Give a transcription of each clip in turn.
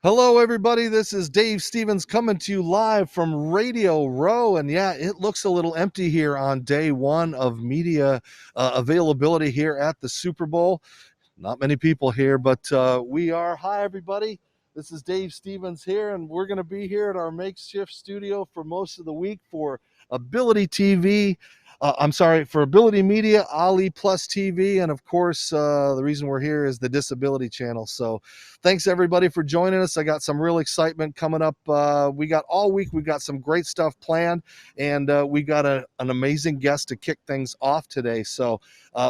Hello, everybody. This is Dave Stevens coming to you live from Radio Row. And yeah, it looks a little empty here on day one of media availability here at the Super Bowl. Not many people here, but we are. Hi, everybody. This is Dave Stevens here, and we're going to be here at our makeshift studio for most of the week for Ability TV. For Ability Media, Ali Plus TV, and of course, the reason we're here is the Disability Channel. So thanks, everybody, for joining us. I got some real excitement coming up. We got all week. We got some great stuff planned, and we got an amazing guest to kick things off today. So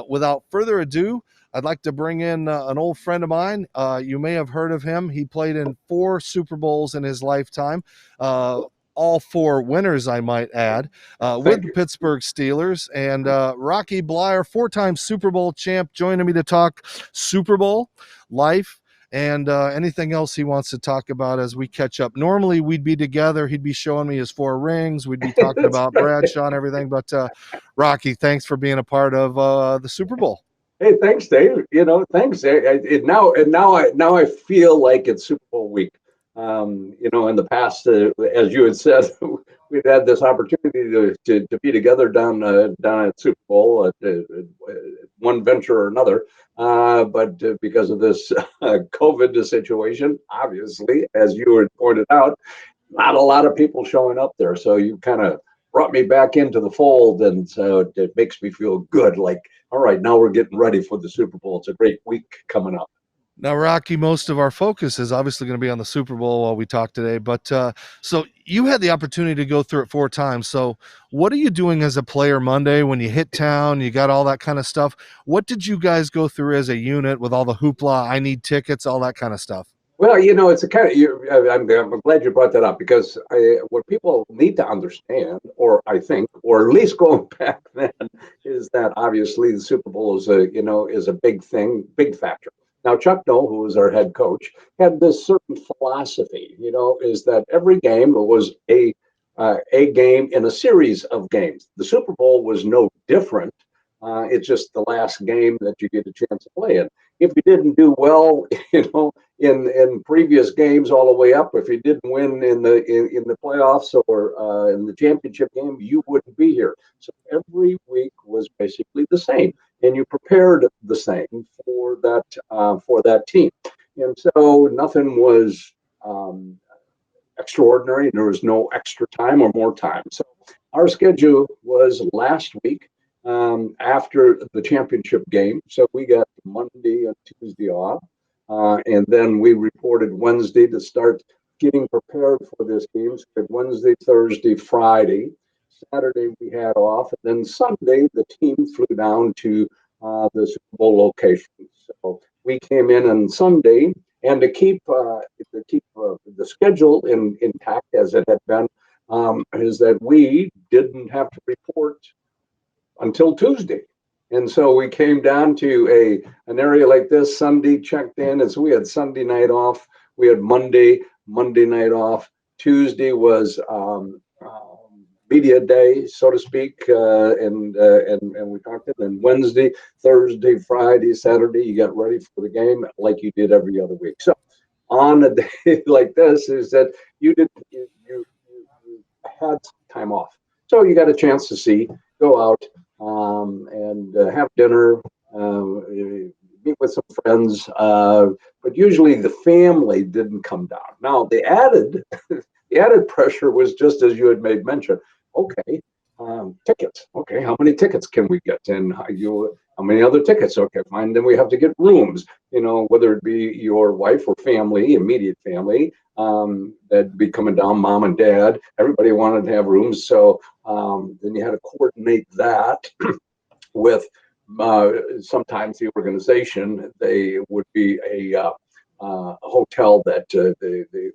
without further ado, I'd like to bring in an old friend of mine. You may have heard of him. He played in 4 Super Bowls in his lifetime. All 4 winners, I might add, with the Pittsburgh Steelers. And Rocky Bleier, 4-time Super Bowl champ, joining me to talk Super Bowl, life, and anything else he wants to talk about as we catch up. Normally, we'd be together. He'd be showing me his 4 rings. We'd be talking about Bradshaw and everything. But Rocky, thanks for being a part of the Super Bowl. Hey, thanks, Dave. Thanks. Now I feel like it's Super Bowl week. In the past, as you had said, we've had this opportunity to be together down at Super Bowl at one venture or another. But because of this COVID situation, obviously, as you had pointed out, not a lot of people showing up there. So you kind of brought me back into the fold, and so it makes me feel good. Like, all right, now we're getting ready for the Super Bowl. It's a great week coming up. Now, Rocky, most of our focus is obviously going to be on the Super Bowl while we talk today. But so you had the opportunity to go through it 4 times. So what are you doing as a player Monday when you hit town? You got all that kind of stuff. What did you guys go through as a unit with all the hoopla? I need tickets, all that kind of stuff. Well, it's a kind of. I'm glad you brought that up, because what people need to understand, or I think, or at least going back then, is that obviously the Super Bowl is a big thing, big factor. Now, Chuck Noll, who was our head coach, had this certain philosophy, is that every game was a game in a series of games. The Super Bowl was no different. It's just the last game that you get a chance to play in. If you didn't do well, in previous games all the way up, if you didn't win in the playoffs or in the championship game, you wouldn't be here. So every week was basically the same, and you prepared the same for that team. And so nothing was extraordinary. There was no extra time or more time. So our schedule was last week. After the championship game. So we got Monday and Tuesday off. And then we reported Wednesday to start getting prepared for this game. So we had Wednesday, Thursday, Friday. Saturday we had off. And then Sunday, the team flew down to the Super Bowl location. So we came in on Sunday. And to keep the schedule intact as it had been, is that we didn't have to report until Tuesday. And so we came down to an area like this, Sunday, checked in, and so we had Sunday night off. We had Monday night off. Tuesday was media day, so to speak, and we talked it. And Wednesday, Thursday, Friday, Saturday, you got ready for the game like you did every other week. So on a day like this, is that you had time off, so you got a chance to go out and have dinner, meet with some friends, but usually the family didn't come down. Now the added pressure was just as you had made mention. Okay, tickets. Okay, how many tickets can we get? And how many other tickets? Okay, fine. Then we have to get rooms. Whether it be your wife or family, immediate family, that'd be coming down, mom and dad. Everybody wanted to have rooms, so then you had to coordinate that with sometimes the organization. They would be a hotel that the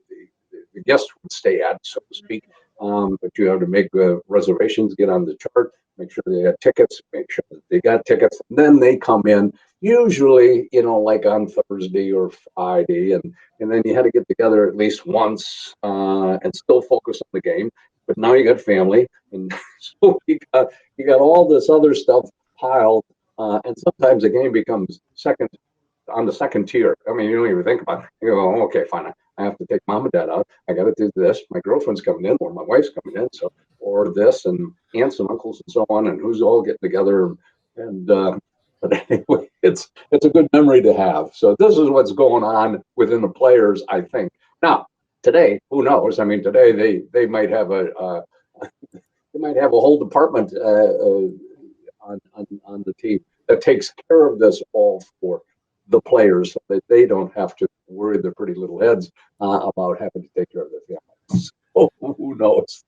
guests would stay at, so to speak. But you have to make reservations, get on the chart, make sure they had tickets, make sure that they got tickets. And then they come in, usually, like on Thursday or Friday. And then you had to get together at least once and still focus on the game. But now you got family. And so you got all this other stuff piled. And sometimes the game becomes on the second tier. I mean, you don't even think about it. You go, okay, fine. I have to take mom and dad out. I got to do this. My girlfriend's coming in, or my wife's coming in, so or this, and aunts and uncles and so on, and who's all getting together. And but anyway, it's a good memory to have. So this is what's going on within the players, I think. Now today, who knows? I mean, today they might have a they might have a whole department on the team that takes care of this all for the players, so that they don't have to worry their pretty little heads about having to take care of their families. So who knows?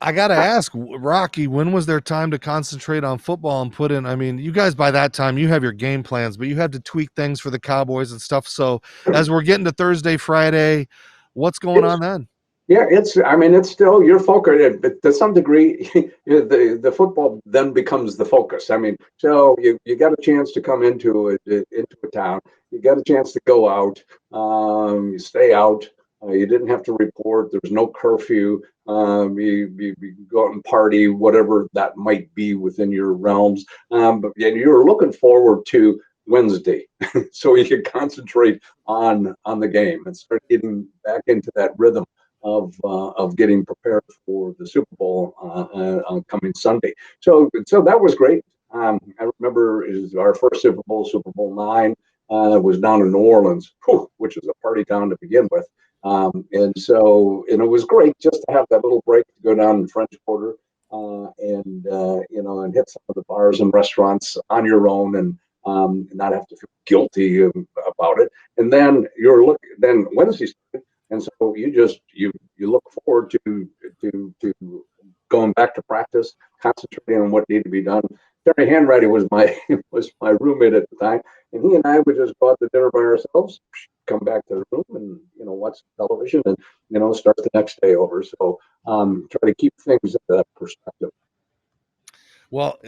I got to ask, Rocky, when was there time to concentrate on football and put in? I mean, you guys, by that time, you have your game plans, but you had to tweak things for the Cowboys and stuff. So as we're getting to Thursday, Friday, what's going on then? Yeah, I mean, it's still your focus, but to some degree, the football then becomes the focus. I mean, so you got a chance to come into a town, you got a chance to go out, you stay out, you didn't have to report, there was no curfew, you go out and party, whatever that might be within your realms, but you were looking forward to Wednesday, so you could concentrate on the game and start getting back into that rhythm of getting prepared for the Super Bowl on coming Sunday. So that was great. I remember our first Super Bowl IX, was down in New Orleans, which was a party town to begin with. And it was great just to have that little break to go down in French Quarter and hit some of the bars and restaurants on your own and not have to feel guilty about it. And then then Wednesday started. And so you look forward to going back to practice, concentrating on what needed to be done. Terry Handwriting was my roommate at the time, and he and I would just go out to dinner by ourselves, come back to the room, and watch television, and start the next day over. So try to keep things in that perspective. Well,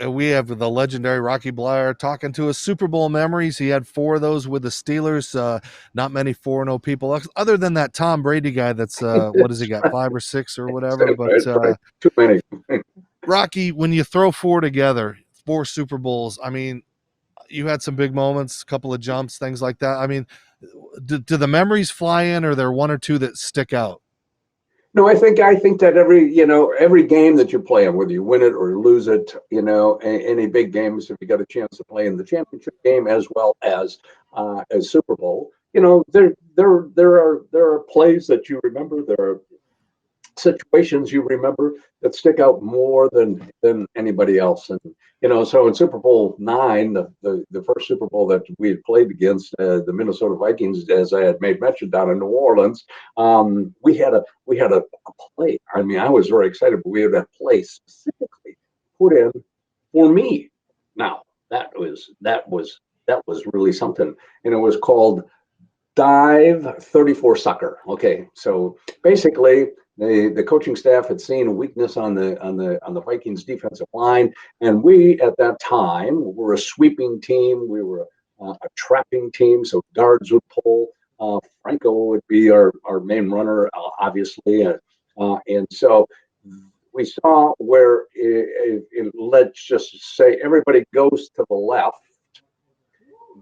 we have the legendary Rocky Bleier talking to his Super Bowl memories. He had 4 of those with the Steelers. Not many 4-0 people, other than that Tom Brady guy. That's what has he got, 5 or 6 or whatever. But right. Too many. Rocky, when you throw 4 together, 4 Super Bowls, I mean, you had some big moments, a couple of jumps, things like that. I mean, do the memories fly in, or are there 1 or 2 that stick out? No, I think that every game that you play in, whether you win it or lose it, any big games, if you got a chance to play in the championship game as well as Super Bowl, there are plays that you remember, there are situations you remember that stick out more than anybody else. And so in Super Bowl IX, the first Super Bowl that we had played against the Minnesota Vikings, as I had made mention, down in New Orleans, we had a play. I mean, I was very excited, but we had a play specifically put in for me. Now that was really something, and it was called Dive 34 Sucker. Okay, so basically, the coaching staff had seen a weakness on the Vikings defensive line, and we at that time were a sweeping team. We were a trapping team, so guards would pull. Franco would be our main runner, obviously, and so we saw where let's just say everybody goes to the left,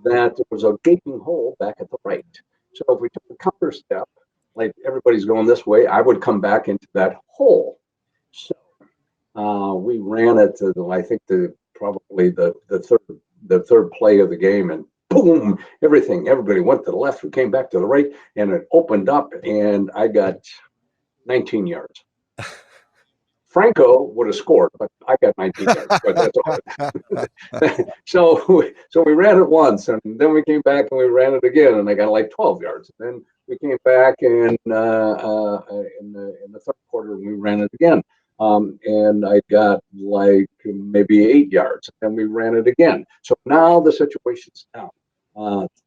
that there was a gaping hole back at the right. So if we took a counter step, like everybody's going this way, I would come back into that hole. So we ran it to I think probably the third play of the game, and boom, everybody went to the left, we came back to the right, and it opened up, and I got 19 yards. Franco would have scored, but I got 19 yards. But that's all. So we ran it once, and then we came back and we ran it again, and I got like 12 yards. And then we came back and in the third quarter, and we ran it again, and I got like maybe 8 yards. And then we ran it again. So now the situation's down.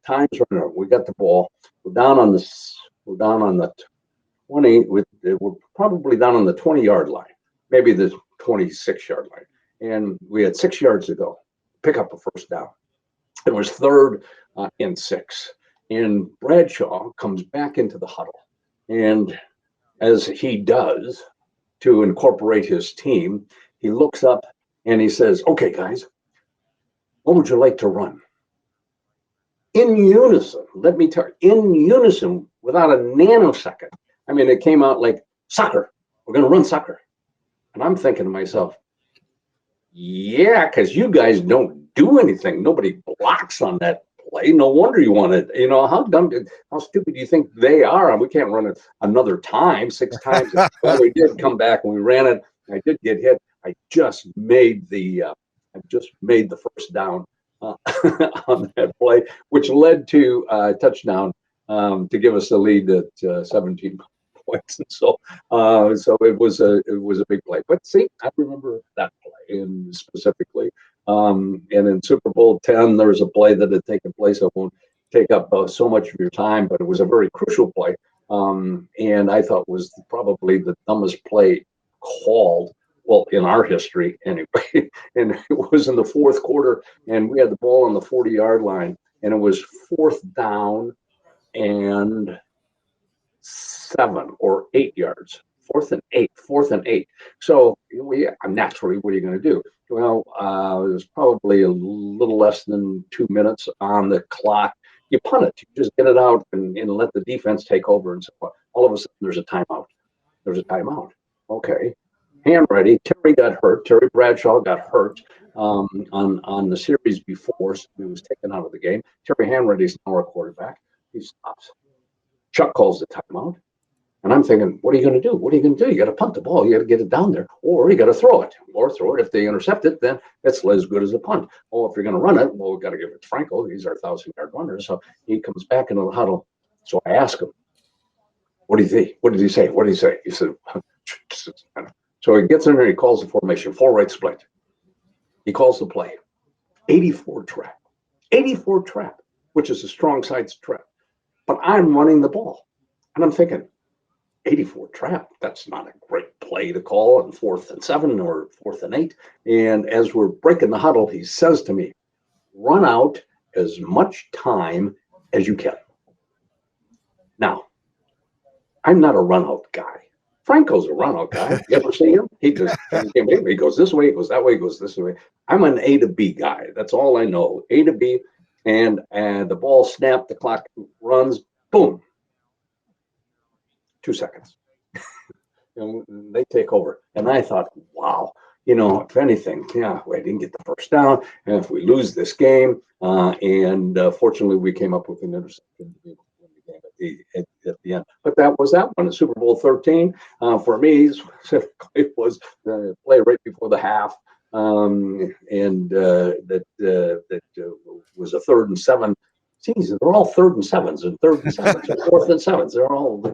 Time's running out. We got the ball. We're down on the 20. We're probably down on the 20-yard line. Maybe the 26-yard line. And we had 6 yards to go, pick up a first down. It was 3rd and 6. And Bradshaw comes back into the huddle. And as he does to incorporate his team, he looks up and he says, "Okay, guys, what would you like to run?" in unison. Let me tell you, in unison, without a nanosecond. I mean, it came out like soccer. We're going to run soccer, and I'm thinking to myself, yeah, because you guys don't do anything. Nobody blocks on that play. No wonder you want it. You know, how dumb, how stupid do you think they are? And we can't run it another time, 6 times. Well, we did come back and we ran it. I did get hit. I just made the first down on that play, which led to a touchdown to give us the lead at 17 points. And so it was a big play. But see, I remember that play and specifically. And in Super Bowl 10, there was a play that had taken place. I won't take up so much of your time, but it was a very crucial play. And I thought was probably the dumbest play called, well, in our history anyway. And it was in the fourth quarter, and we had the ball on the 40-yard line, and it was 4th down and 7 or 8 yards. 4th and 8. So naturally, what are you going to do? Well, it was probably a little less than 2 minutes on the clock. You punt it. You just get it out and let the defense take over. And so all of a sudden, there's a timeout. Okay. Hand ready. Terry got hurt. Terry Bradshaw got hurt on the series before. So he was taken out of the game. Terry Hanready's now our quarterback. He stops. Chuck calls the timeout. And I'm thinking, what are you going to do? What are you going to do? You got to punt the ball. You got to get it down there, or you got to throw it. If they intercept it, then that's as good as a punt. If you're going to run it, well, we've got to give it to Franco. He's our 1,000-yard runner. So he comes back into the huddle. So I ask him, what did he say? What did he say? He said, so he gets in there. He calls the formation, 4 right split. He calls the play, 84 trap, which is a strong side trap. But I'm running the ball, and I'm thinking, 84 trap, that's not a great play to call on 4th and 7 or 4th and 8. And as we're breaking the huddle, he says to me, run out as much time as you can. Now, I'm not a run out guy. Franco's a run out guy. You ever see him? He goes this way, he goes that way, he goes this way. I'm an A to B guy. That's all I know. A to B. And the ball snapped, the clock runs, boom. 2 seconds. And they take over. And I thought, wow, if anything, we didn't get the first down. And if we lose this game, fortunately, we came up with an interception to be able to win the game at the end. But that was that one. The Super Bowl 13, for me, it was the play right before the half. That was a 3rd and 7. Geez, they're all 3rd and 7s and 3rd and 7s and 4th and 7s. They're all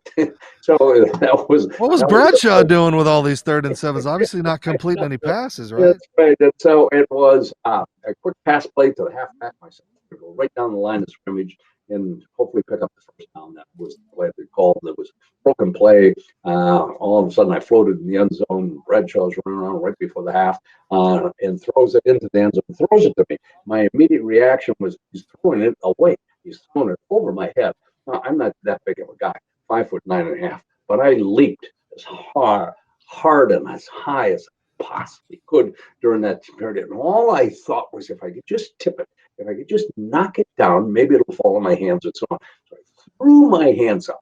so that was. What was Bradshaw doing with all these 3rd and 7s? Obviously not completing any passes, right? That's right. And so it was a quick pass play to the halfback myself to go right down the line of scrimmage and hopefully pick up the first down. That was the play they called. It was a broken play. All of a sudden, I floated in the end zone. Bradshaw's running around right before the half and throws it into the end zone. Throws it to me. My immediate reaction was he's throwing it away. He's throwing it over my head. Now, I'm not that big of a guy, 5'9.5", but I leaped as hard and as high as I possibly could during that period. And all I thought was if I could just tip it, if I could just knock it down, maybe it'll fall in my hands and so on. So I threw my hands up.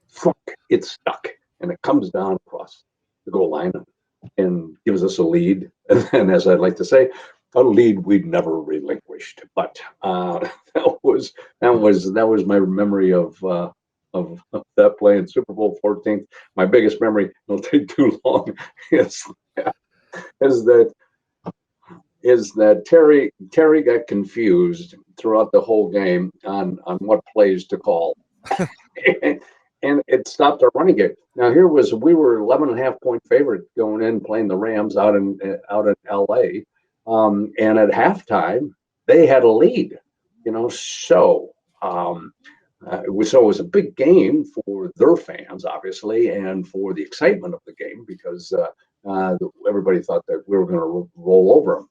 Fuck, it stuck. And it comes down across the goal line and gives us a lead. And as I'd like to say, a lead we'd never relinquished. But that was my memory of that play in Super Bowl 14. My biggest memory, it'll take too long, is that Terry got confused throughout the whole game on what plays to call. And it stopped our running game. Now we were 11.5-point favorite going in playing the Rams out in LA. And at halftime, they had a lead, so it was a big game for their fans, obviously, and for the excitement of the game because everybody thought that we were going to roll over them.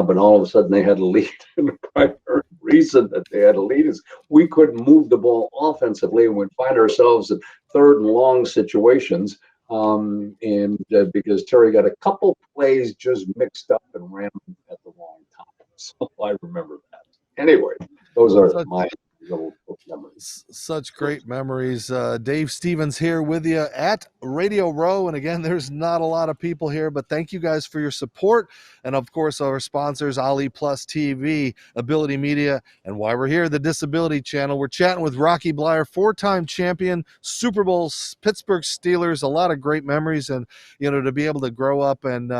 But all of a sudden, they had a lead. And the primary reason that they had a lead is we couldn't move the ball offensively and we'd find ourselves in 3rd and long situations. Because Terry got a couple plays just mixed up and ran at the wrong time. So I remember that. Anyway, those are Such my little memories. such great memories. Dave Stevens here with you at Radio Row. And again, there's not a lot of people here, but thank you guys for your support. And of course, our sponsors, Ali Plus TV, Ability Media, and why we're here, the Disability Channel. We're chatting with Rocky Bleier, 4-time champion, Super Bowl, Pittsburgh Steelers, a lot of great memories. And, to be able to grow up and,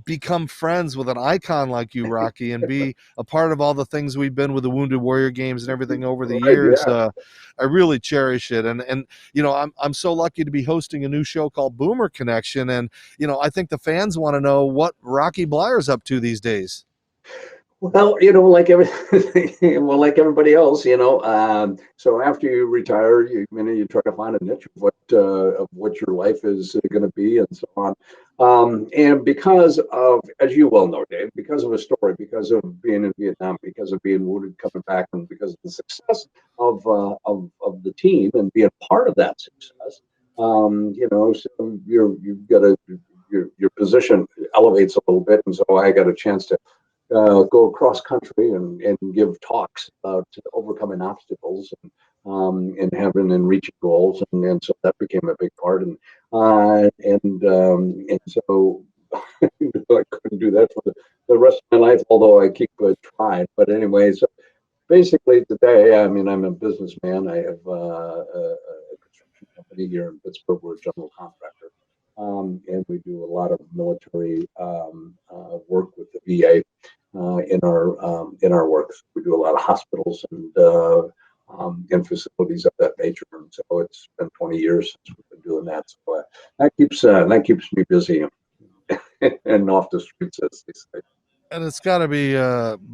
become friends with an icon like you, Rocky, and be a part of all the things we've been with the Wounded Warrior games and everything over the Right, years. yeah. I really cherish it. And I'm so lucky to be hosting a new show called Boomer Connection. And, I think the fans want to know what Rocky Bleier's up to these days. Well, like like everybody else, so after you retire, you try to find a niche of what your life is going to be and so on. And because of, as you well know, Dave, because of a story, because of being in Vietnam, because of being wounded, coming back, and because of the success of the team and being part of that success, so you've got your position elevates a little bit, and so I got a chance to go across country and give talks about overcoming obstacles and having and reaching goals, and so that became a big part, and so I couldn't do that for the rest of my life, although I keep trying. But anyway, so basically today, I'm a businessman. I have a construction company here in Pittsburgh. We're a general contractor. And we do a lot of military work with the VA in our work. We do a lot of hospitals and facilities of that nature. And so it's been 20 years since we've been doing that. So that keeps me busy and off the streets, as they say. And it's got to be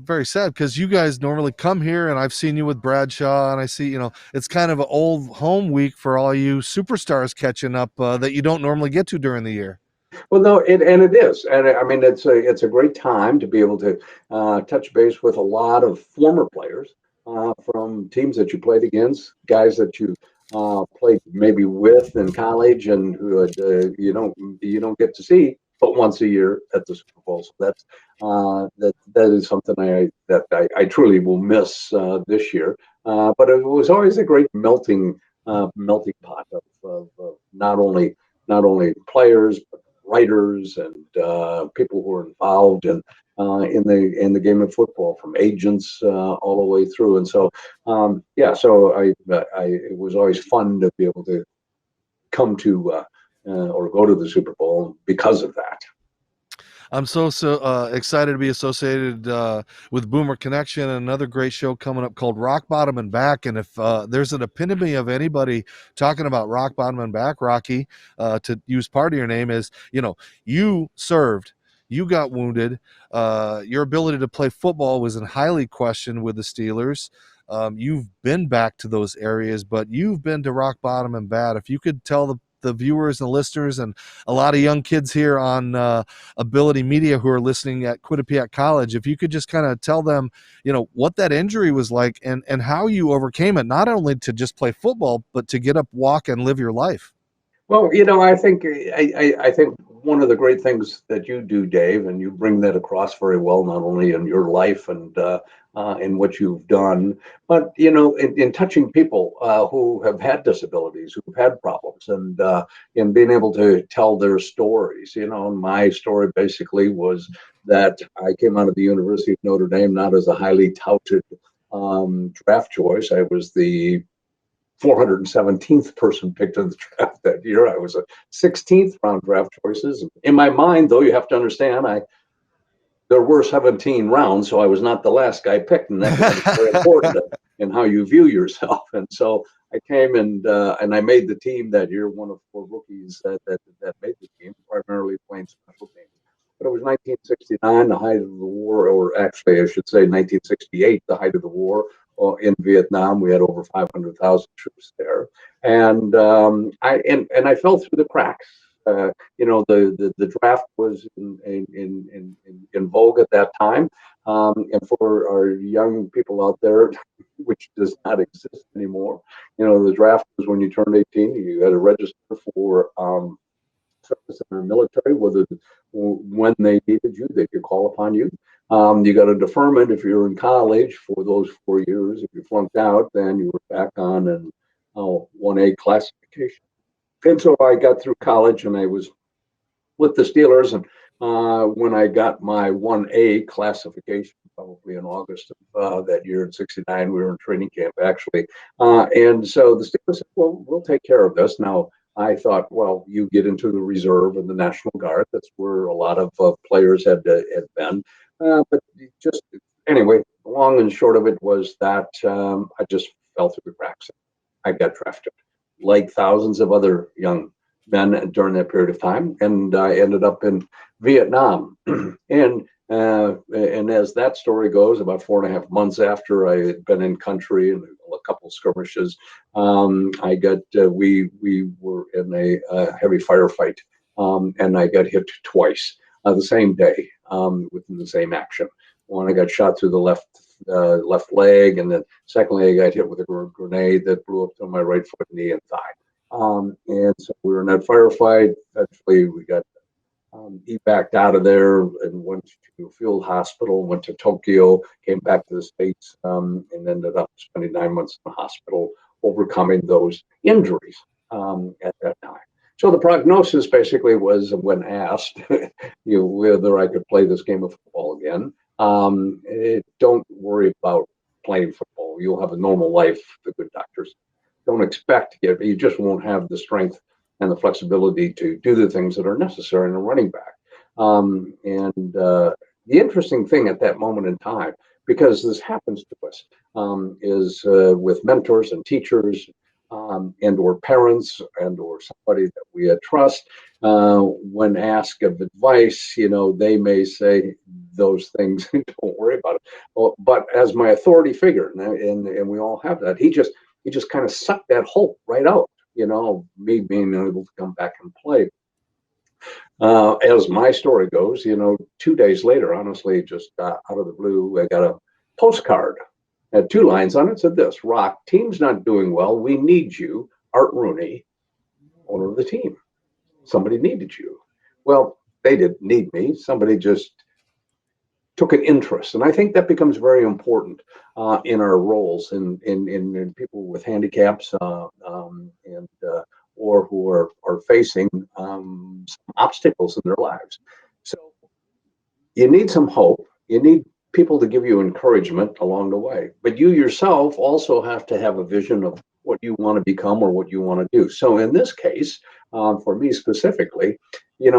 very sad because you guys normally come here, and I've seen you with Bradshaw, and I see, it's kind of an old home week for all you superstars catching up that you don't normally get to during the year. Well, no, it is, and it's a great time to be able to touch base with a lot of former players from teams that you played against, guys that you played maybe with in college, and who you don't get to see but once a year at the Super Bowl. So that is something I truly will miss this year. But it was always a great melting pot of not only players, but writers and people who are involved in the game of football, from agents all the way through. And so so it was always fun to be able to come to or go to the Super Bowl because of that. I'm so excited to be associated with Boomer Connection, and another great show coming up called Rock Bottom and Back. And if there's an epitome of anybody talking about rock bottom and back, Rocky, to use part of your name, is, you served, you got wounded, your ability to play football was in highly questioned with the Steelers. You've been back to those areas, but you've been to rock bottom and bad. If you could tell the viewers and listeners and a lot of young kids here on Ability Media who are listening at Quinnipiac College, if you could just kind of tell them, what that injury was like and how you overcame it, not only to just play football, but to get up, walk, and live your life. Well, I think one of the great things that you do, Dave, and you bring that across very well, not only in your life and in what you've done, but in touching people who have had disabilities, who've had problems, and in being able to tell their stories. My story basically was that I came out of the University of Notre Dame not as a highly touted draft choice. I was the 417th person picked in the draft that year. I was a 16th round draft choices. In my mind, though, you have to understand, there were 17 rounds, so I was not the last guy picked, and that's very important in how you view yourself. And so I came and I made the team that year, one of 4 rookies that made the team, primarily playing special teams. But it was 1969, the height of the war, or actually I should say 1968, the height of the war. In Vietnam, we had over 500,000 troops there, and I fell through the cracks. The draft was in vogue at that time, and for our young people out there, which does not exist anymore, the draft was when you turned 18, you had to register for service in our military, when they needed you, they could call upon you. You got a deferment if you're in college for those 4 years. If you flunked out, then you were back on an 1A classification. And so I got through college and I was with the Steelers. And when I got my 1A classification, probably in August of that year in '69, we were in training camp actually. And so the Steelers said, well, we'll take care of this. Now, I thought, well, you get into the reserve and the National Guard. That's where a lot of players had been. But just anyway, the long and short of it was that I just fell through the cracks. I got drafted, like thousands of other young men during that period of time, and I ended up in Vietnam. and as that story goes, about 4.5 months after I had been in country and a couple of skirmishes, I got we were in a heavy firefight, and I got hit twice the same day within the same action. One, I got shot through the left leg, and then secondly, I got hit with a grenade that blew up to my right foot, knee, and thigh. And so we were in that firefight. Eventually, we got evac out of there and went to a field hospital, went to Tokyo, came back to the States, and ended up spending 9 months in the hospital overcoming those injuries at that time. So the prognosis basically was, when asked whether I could play this game of football again, don't worry about playing football. You'll have a normal life, the good doctors. Don't expect to get, you just won't have the strength and the flexibility to do the things that are necessary in a running back. The interesting thing at that moment in time, because this happens to us, is with mentors and teachers and or parents and or somebody that we trust, when asked of advice, they may say those things, don't worry about it. Well, but as my authority figure, and we all have that, he just kind of sucked that hope right out, me being able to come back and play. As my story goes, 2 days later, honestly, just out of the blue, I got a postcard. Had 2 lines on it, said this: Rock, team's not doing well. We need you. Art Rooney, owner of the team. Somebody needed you. Well, they didn't need me. Somebody just took an interest. And I think that becomes very important in our roles in people with handicaps or who are facing some obstacles in their lives. So you need some hope. You need people to give you encouragement along the way. But you yourself also have to have a vision of what you want to become or what you want to do. So in this case, for me specifically, and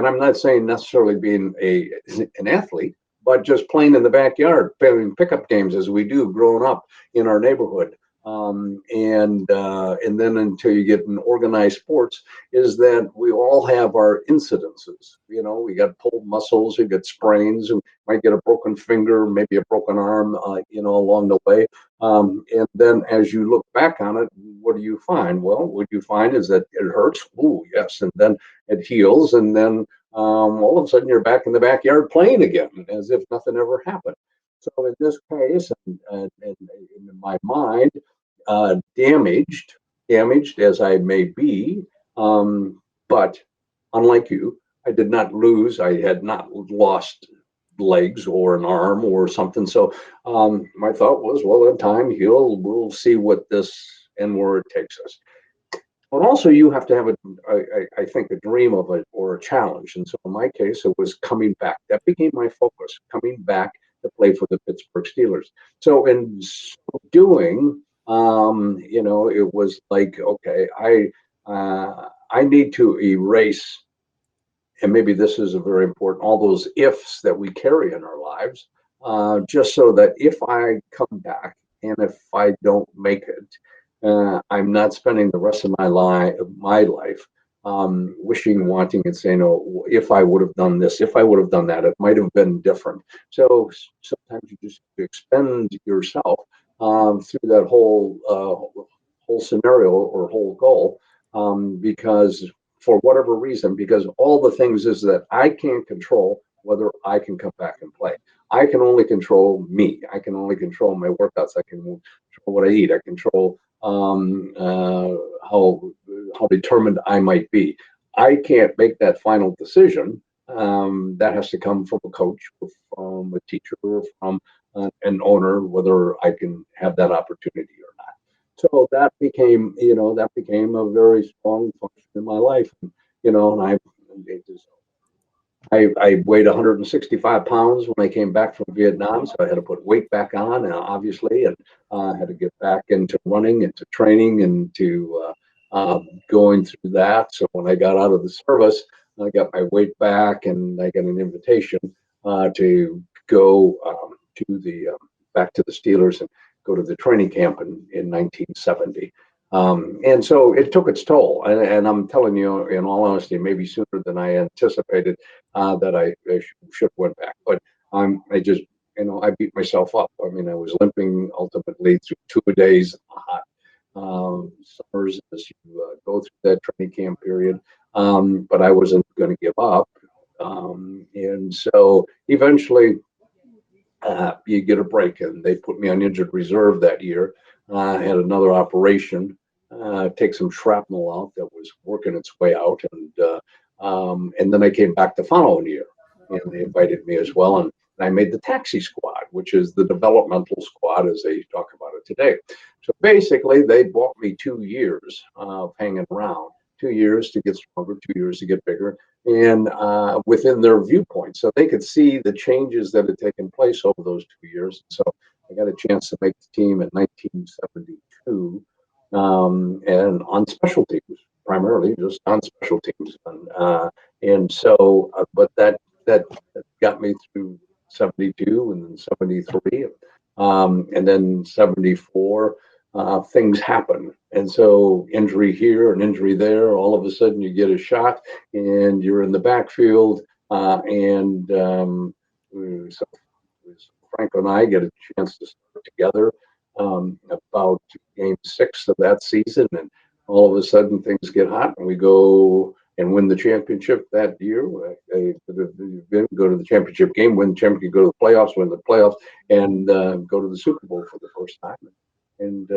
I'm not saying necessarily being an athlete, but just playing in the backyard, playing pickup games as we do growing up in our neighborhood. And then until you get in organized sports, is that we all have our incidences. We got pulled muscles, we get sprains, we might get a broken finger, maybe a broken arm, along the way. And then as you look back on it, what do you find? Well, what you find is that it hurts. Ooh, yes. And then it heals. And then all of a sudden you're back in the backyard playing again as if nothing ever happened. So in this case, and in my mind, damaged as I may be, but unlike you, I did not lose. I had not lost legs or an arm or something. So my thought was, well, in time we'll see what this and where it takes us. But also you have to have I think a dream of it or a challenge. And so in my case, it was coming back. That became my focus, coming back to play for the Pittsburgh Steelers. So in so doing, it was like, okay, I need to erase, and maybe this is a very important, all those ifs that we carry in our lives, just so that if I come back and if I don't make it, I'm not spending the rest of my life wishing, wanting, and saying, oh, if I would have done this, if I would have done that, it might have been different. So sometimes you just expend yourself through that whole scenario or whole goal, because for whatever reason, because all the things is that I can't control whether I can come back and play. I can only control me. I can only control my workouts. I can control what I eat. I control how determined I might be. I can't make that final decision that has to come from a coach, from a teacher, from an owner, whether I can have that opportunity or not. So that became, that became a very strong function in my life. And I weighed 165 pounds when I came back from Vietnam, so I had to put weight back on, obviously, and had to get back into running, into training, into going through that. So when I got out of the service, I got my weight back, and I got an invitation to go to the back to the Steelers and go to the training camp in 1970. And so it took its toll. And I'm telling you, in all honesty, maybe sooner than I anticipated that I should have went back. But I just, I beat myself up. I mean, I was limping ultimately through 2 days hot summers as you go through that training camp period. But I wasn't going to give up. And so eventually you get a break, and they put me on injured reserve that year. I had another operation, take some shrapnel out that was working its way out, and then I came back the following year, and they invited me as well, and I made the taxi squad, which is the developmental squad as they talk about it today. So basically, they bought me 2 years of hanging around, 2 years to get stronger, 2 years to get bigger, and within their viewpoint, so they could see the changes that had taken place over those 2 years. So I got a chance to make the team in 1972, and on special teams, primarily just on special teams. And so, but that got me through 72 and then 73, and then 74. Things happen, and so injury here and injury there. All of a sudden, you get a shot, and you're in the backfield, and so Frank and I get a chance to start together about game 6 of that season, and all of a sudden things get hot, and we go and win the championship that year. Go to the championship game, win the championship, go to the playoffs, win the playoffs, and go to the Super Bowl for the first time, and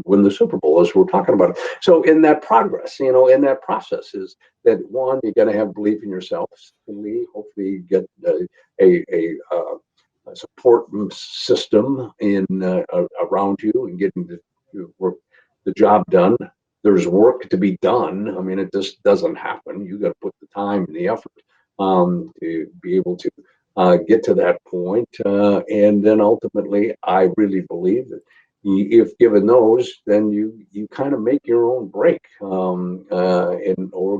win the Super Bowl as we're talking about it. So in that progress, in that process is that one, you got to have belief in yourself. Secondly, hopefully you get a support system in around you and getting the job done. There's work to be done. I mean, it just doesn't happen. You got to put the time and the effort to be able to get to that point. And then ultimately, I really believe that if given those, then you kind of make your own break, or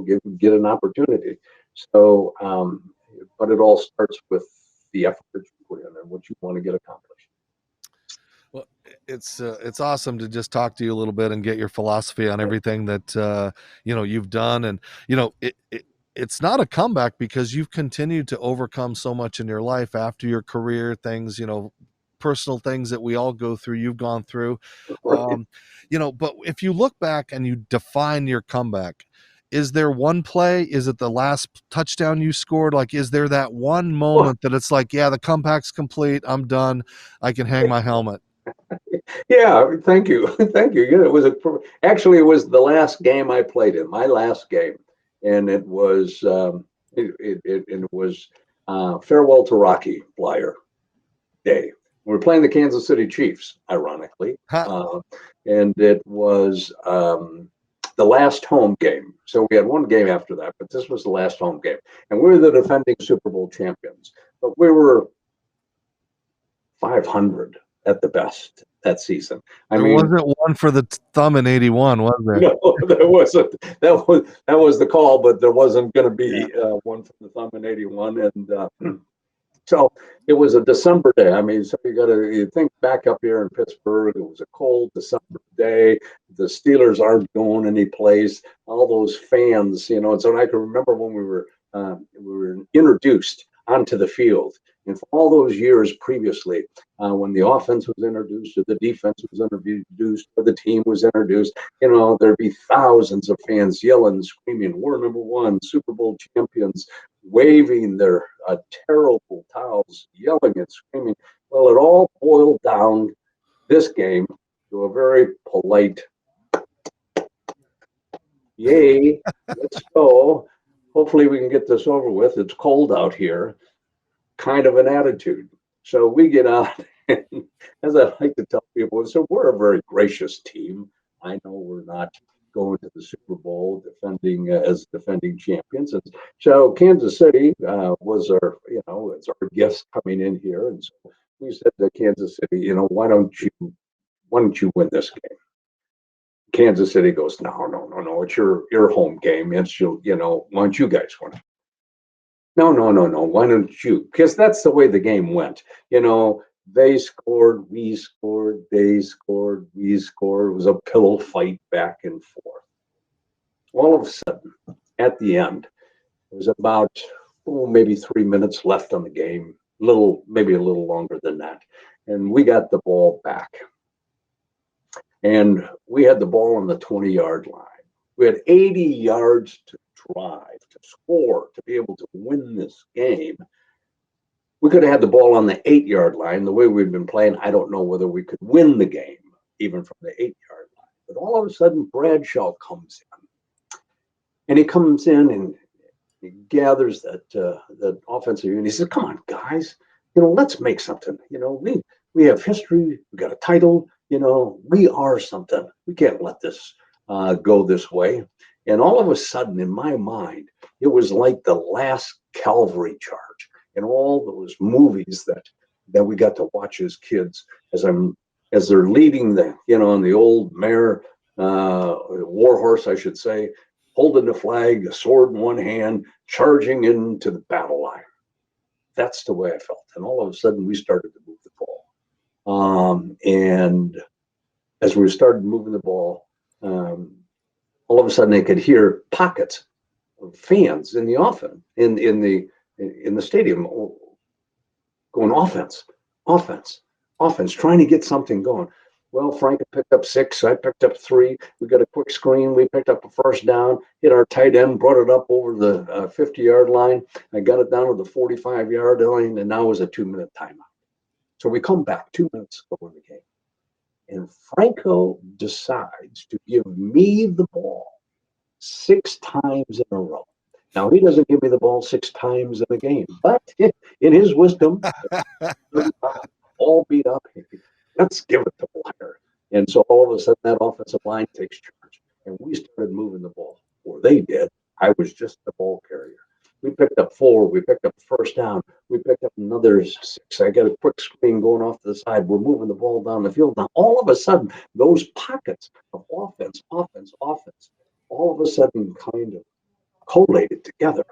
get an opportunity. So, but it all starts with the effort that you put in and what you want to get accomplished. Well, it's awesome to just talk to you a little bit and get your philosophy on everything that you've done, and it's not a comeback because you've continued to overcome so much in your life after your career things, personal things that we all go through, you've gone through. Right. But if you look back and you define your comeback, is there one play? Is it the last touchdown you scored? Like, is there that one moment that it's like, yeah, the comeback's complete, I'm done, I can hang my helmet? Yeah, thank you, thank you. Yeah, actually it was the last game I played in, my last game, and it was farewell to Rocky Bleier Day. We were playing the Kansas City Chiefs, ironically, and it was the last home game. So we had one game after that, but this was the last home game, and we were the defending Super Bowl champions, but we were 500 at the best that season. There wasn't one for the thumb in 81, was there? No, there wasn't. That was the call, but there wasn't going to be one for the thumb in 81, and so it was a December day. I mean, so you think back up here in Pittsburgh. It was a cold December day. The Steelers aren't going any place. All those fans, And so I can remember when we were introduced onto the field. And for all those years previously, when the offense was introduced, or the defense was introduced, or the team was introduced, there'd be thousands of fans yelling, screaming, "We're number one, Super Bowl champions," waving their terrible towels, yelling and screaming. Well, it all boiled down this game to a very polite, "Yay, let's go." hopefully we can get this over with. It's cold out here, kind of an attitude. So we get out, and as I like to tell people, so we're a very gracious team. I know we're not going to the Super Bowl defending as defending champions, and so Kansas City was our, it's our guest coming in here, and so we said to Kansas City, why don't you win this game? Kansas City goes, no, no, no, no, it's your home game. It's why don't you guys win it? No, no, no, no. Why don't you? Because that's the way the game went. They scored, we scored, they scored, we scored. It was a pillow fight back and forth. All of a sudden, at the end, it was about maybe 3 minutes left on the game, maybe a little longer than that. And we got the ball back. And we had the ball on the 20-yard line. We had 80 yards to drive, to score, to be able to win this game. We could have had the ball on the 8-yard line. The way we've been playing, I don't know whether we could win the game, even from the 8-yard line. But all of a sudden, Bradshaw comes in. And he comes in and he gathers that offensive unit. He says, come on, guys, let's make something. We have history. We got a title. We are something. We can't let this go this way. And all of a sudden, in my mind, it was like the last cavalry charge in all those movies that we got to watch as kids, as they're leading on the old mare, war horse, I should say, holding the flag, a sword in one hand, charging into the battle line. That's the way I felt. And all of a sudden, we started to move the ball. And as we started moving the ball, all of a sudden I could hear pockets of fans in the in the stadium going offense, trying to get something going. Well, Frank picked up 6, I picked up 3. We got a quick screen. We picked up a first down, hit our tight end, brought it up over the 50-yard line. I got it down to the 45-yard line, and now it was a 2-minute timeout. So we come back 2 minutes ago in the game. And Franco decides to give me the ball 6 times in a row. Now, he doesn't give me the ball 6 times in a game, but in his wisdom, all beat up, let's give it to Bleier. And so all of a sudden, that offensive line takes charge, and we started moving the ball. Or they did. I was just the ball carrier. We picked up 4. We picked up a first down. We picked up another 6. I got a quick screen going off to the side. We're moving the ball down the field. Now, all of a sudden, those pockets of offense, all of a sudden kind of collated together.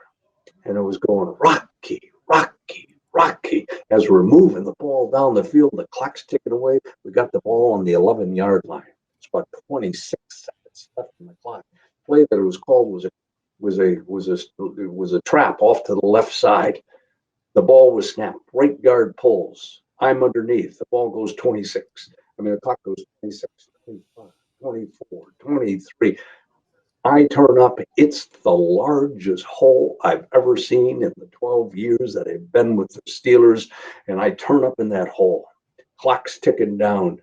And it was going Rocky, Rocky, Rocky. As we're moving the ball down the field, the clock's ticking away. We got the ball on the 11-yard line. It's about 26 seconds left in the clock. The play that it was called was a trap off to the left side. The ball was snapped. Right guard pulls. I'm underneath. The ball goes 26. The clock goes 26, 25, 24, 23. I turn up. It's the largest hole I've ever seen in the 12 years that I've been with the Steelers. And I turn up in that hole. Clock's ticking down.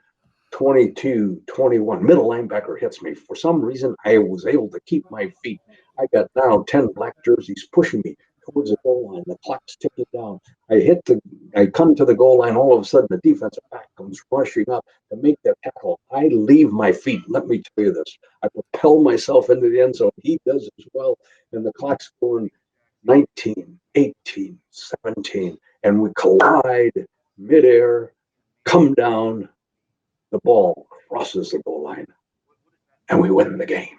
22, 21. Middle linebacker hits me. For some reason, I was able to keep my feet. I got now 10 black jerseys pushing me towards the goal line. The clock's ticking down. I come to the goal line. All of a sudden, the defensive back comes rushing up to make that tackle. I leave my feet. Let me tell you this. I propel myself into the end zone. He does as well. And the clock's going 19, 18, 17. And we collide midair, come down. The ball crosses the goal line. And we win the game.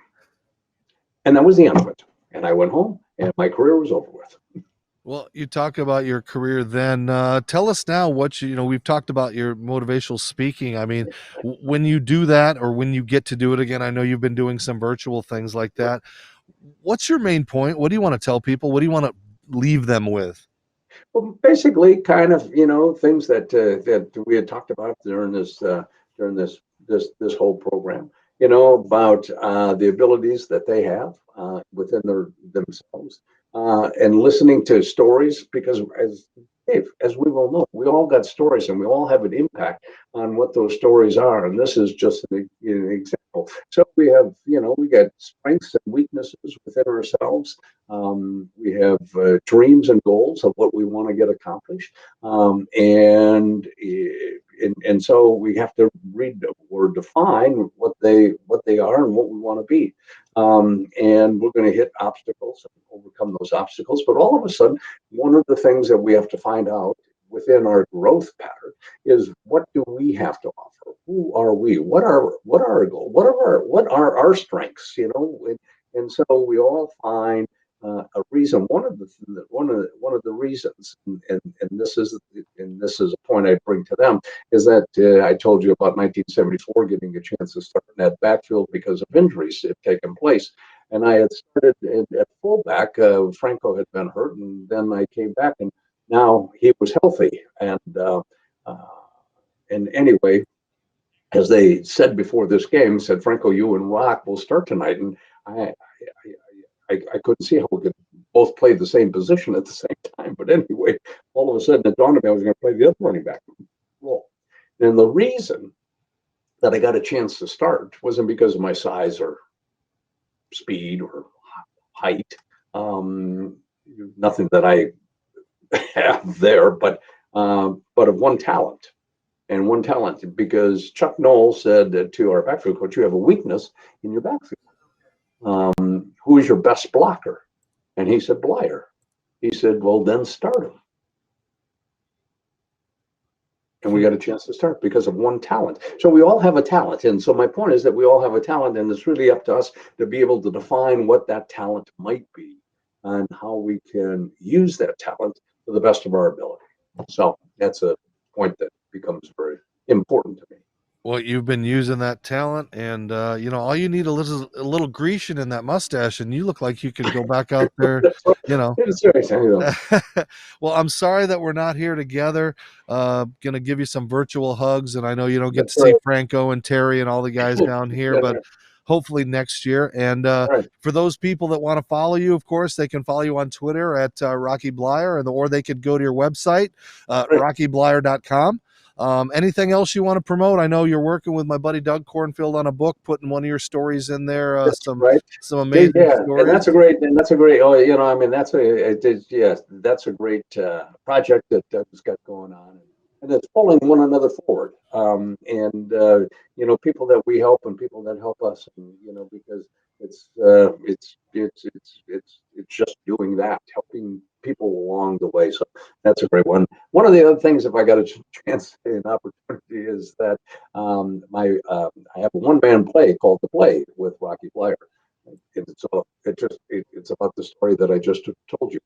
And that was the end of it. And I went home, and my career was over with. Well, you talk about your career then. Tell us now what we've talked about your motivational speaking. When you do that or when you get to do it again, I know you've been doing some virtual things like that. What's your main point? What do you want to tell people? What do you want to leave them with? Well, basically kind of, things that we had talked about during this whole program, about the abilities that they have within themselves, and listening to stories, because as Dave, as we well know, we all got stories and we all have an impact on what those stories are. And this is just an example. So we have, we got strengths and weaknesses within ourselves. We have dreams and goals of what we want to get accomplished. And so we have to read or define what they are and what we want to be. And we're going to hit obstacles and overcome those obstacles. But all of a sudden, one of the things that we have to find out within our growth pattern is, what do we have to offer? Who are we? What are our goals? What are our strengths? And so we all find a reason. One of the reasons, and this is a point I bring to them, is that I told you about 1974 getting a chance to start in that backfield because of injuries that had taken place. And I had started at fullback. Franco had been hurt, and then I came back, and now he was healthy. And anyway, as they said before this game, said, Franco, you and Rock will start tonight. And I couldn't see how we could both play the same position at the same time. But anyway, all of a sudden it dawned on me I was going to play the other running back role. And the reason that I got a chance to start wasn't because of my size or speed or height. Nothing that I have there, but of one talent. And one talent, because Chuck Knoll said to our backfield coach, you have a weakness in your backfield. Who is your best blocker? And he said, Bleier. He said, well, then start him. And we got a chance to start because of one talent. So we all have a talent. And so my point is that we all have a talent, and it's really up to us to be able to define what that talent might be and how we can use that talent to the best of our ability. So that's a point that becomes very important to me. Well, you've been using that talent, and all you need a little Grecian in that mustache, and you look like you could go back out there. Well, I'm sorry that we're not here together. Gonna give you some virtual hugs, and I know you don't get to see Franco and Terry and all the guys down here, but hopefully next year. And for those people that want to follow you, of course, they can follow you on Twitter at Rocky Bleier, or they could go to your website, rockybleier.com. Anything else you want to promote? I know you're working with my buddy Doug Cornfield on a book, putting one of your stories in there. Some amazing stories. And that's a great. That's a great project that Doug's got going on, and it's pulling one another forward. People that we help and people that help us, because it's just doing that, helping people along the way. So that's a great one. One of the other things, if I got a chance and opportunity, is that I have a one-man play called The Play with Rocky Bleier. It's about the story that I just told you.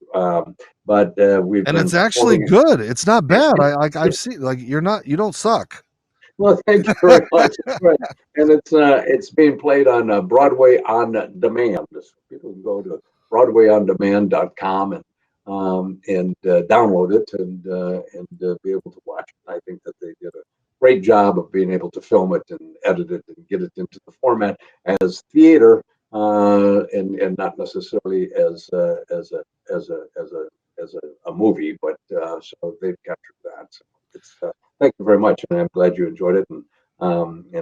It's actually good. It's not bad. I've seen, you don't suck. Well, thank you very much. And it's being played on Broadway on Demand. People can go to BroadwayOnDemand.com and download it and be able to watch it. I think that they did a great job of being able to film it and edit it and get it into the format as theater and not necessarily as a movie. But so they've captured that. So it's thank you very much, and I'm glad you enjoyed it, and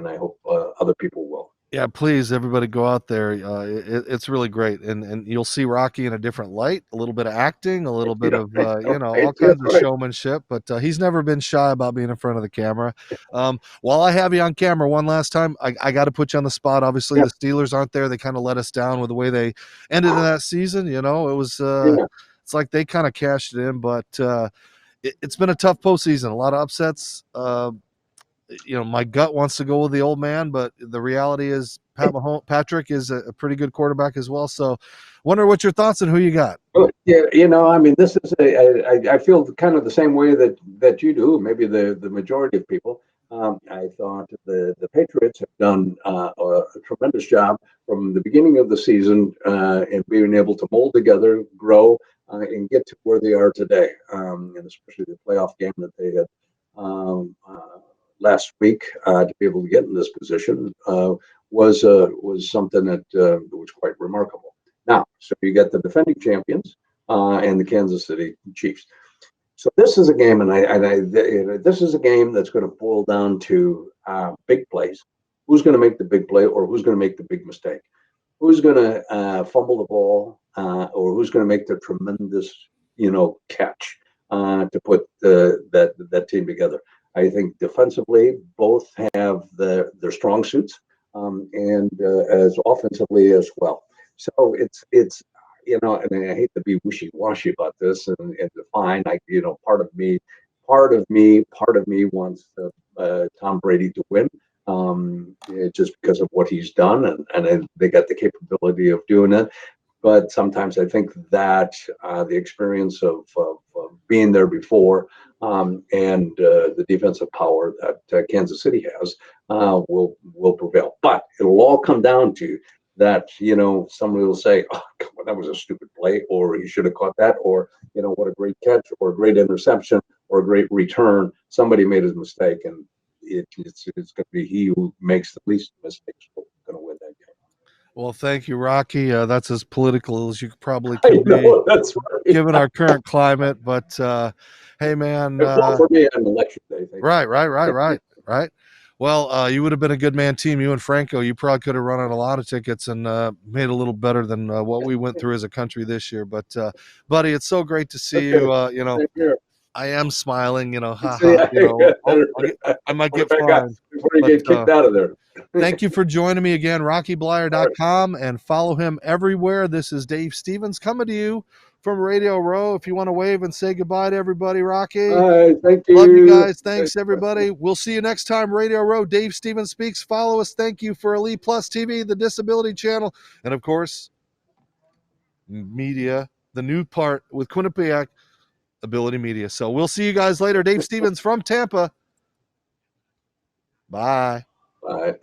I hope other people will. Yeah, please, everybody go out there. It's really great, and you'll see Rocky in a different light, a little bit of acting, a little bit of all kinds of showmanship. But he's never been shy about being in front of the camera. While I have you on camera, one last time, I got to put you on the spot. Obviously, the Steelers aren't there. They kind of let us down with the way they ended in that season. It was it's like they kind of cashed it in, but it's been a tough postseason. A lot of upsets. My gut wants to go with the old man, but the reality is Patrick is a pretty good quarterback as well. So wonder what your thoughts on who you got. Yeah, this is I feel kind of the same way that you do, maybe the majority of people. I thought the Patriots have done a tremendous job from the beginning of the season in being able to mold together, grow, and get to where they are today, and especially the playoff game that they had last week to be able to get in this position was something that was quite remarkable. Now, so you got the defending champions and the Kansas City Chiefs. So this is a game, this is a game that's going to boil down to big plays. Who's going to make the big play, or who's going to make the big mistake? Who's going to fumble the ball, or who's going to make the tremendous, catch to put that team together? I think defensively, both have their strong suits, and as offensively as well. So and I hate to be wishy-washy about this and define. Part of me wants Tom Brady to win, just because of what he's done, and they got the capability of doing it. But sometimes I think that the experience of being there before, and the defensive power that Kansas City has will prevail. But it'll all come down to that. Somebody will say, "Oh, come on, that was a stupid play," or "You should have caught that," or "What a great catch," or "A great interception," or "A great return." Somebody made a mistake, and it's going to be he who makes the least mistakes going to win that game. Well, thank you, Rocky. That's as political as you probably I can be, know, that's right. given our current climate. But hey, man. Well, for me, on election day. Right. Well, you would have been a good man team. You and Franco, you probably could have run out a lot of tickets and made a little better than what we went through as a country this year. But, buddy, it's so great to see you. Same here. I am smiling, See, I might get before fined. you get kicked out of there. Thank you for joining me again, RockyBleier.com, and follow him everywhere. This is Dave Stevens coming to you from Radio Row. If you want to wave and say goodbye to everybody, Rocky. Thank you. Love you guys. Thanks, everybody. We'll see you next time. Radio Row, Dave Stevens Speaks. Follow us. Thank you for Elite Plus TV, the Disability Channel, and, of course, media, the new part with Quinnipiac Ability Media. So we'll see you guys later. Dave Stevens from Tampa. Bye. Bye.